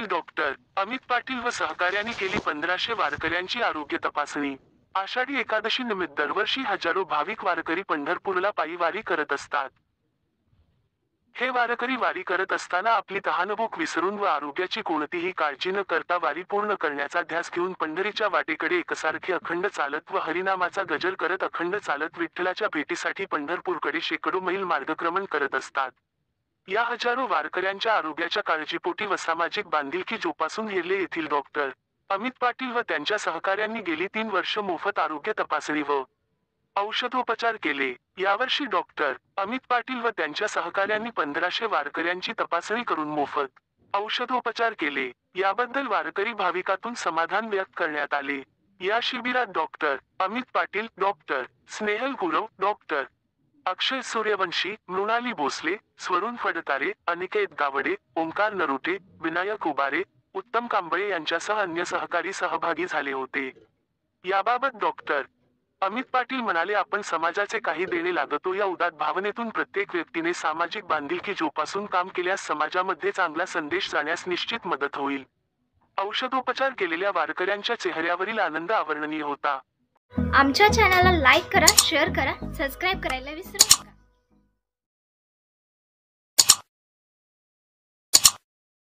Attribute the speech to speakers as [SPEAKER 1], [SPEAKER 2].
[SPEAKER 1] येथील डॉक्टर अमित पाटील व सहकार्यांनी केली 1500 वारकऱ्यांची आरोग्य तपासणी। आषाढी एकादशी निमित्त दरवर्षी हजारो भाविक वारकरी पंढरपूरला पायी वारी करत असतात। हे वारकरी वारी करत असताना आपली तहानभूक विसरून व आरोग्याची कोणतीही काळजी न करता वारी पूर्ण करण्याचा ध्यास घेऊन पंढरीच्या वाटेकडे एकसारखे अखंड चालत व हरिनामाचा गजर करत अखंड चालत विठ्ठलाच्या भेटीसाठी पंढरपूरकडे शेकडो मैल मार्गक्रमण करत असतात। या हजारो वारकऱ्यांच्या आरोग्याच्या काळजीपोटी व सामाजिक बांधिलकी जोपासून हेरले येथील डॉक्टर अमित पाटील व त्यांच्या सहकार्यांनी गेली 3 वर्ष मोफत आरोग्य तपासणी व औषधोपचार केले। यावर्षी डॉक्टर अमित पाटील व त्यांच्या सहकार्यांनी 1500 वारकऱ्यांची तपासणी करून मोफत औषधोपचार केले। याबद्दल वारकरी भाविकातून समाधान व्यक्त करण्यात आले। या शिबिरात doctor Amit Patil, doctor Snehal Gurav, doctor Akshay Suryavanshi, Mrunali Bhosale, Swarun Phadtare, Aniket Gawade, Omkar Narote, Vinayak Ubare, Uttam Kamble यांच्यासह अन्य सहकारी सहभागी झाले होते। याबाबत डॉक्टर अमित पाटील म्हणाले, आपण समाजाचे काही देणे लागतो या उदात्त भावनेतून प्रत्येक व्यक्तीने सामाजिक बांधिलकी जोपासून काम केल्यास समाजामध्ये चांगला संदेश जाण्यास निश्चित मदत होईल। औषधोपचार केलेल्या वारकऱ्यांच्या चेहऱ्यावरील आनंद अवर्णनीय होता।
[SPEAKER 2] आमच्या चॅनलला लाईक करा, शेअर करा, सबस्क्राइब करायला विसरू नका।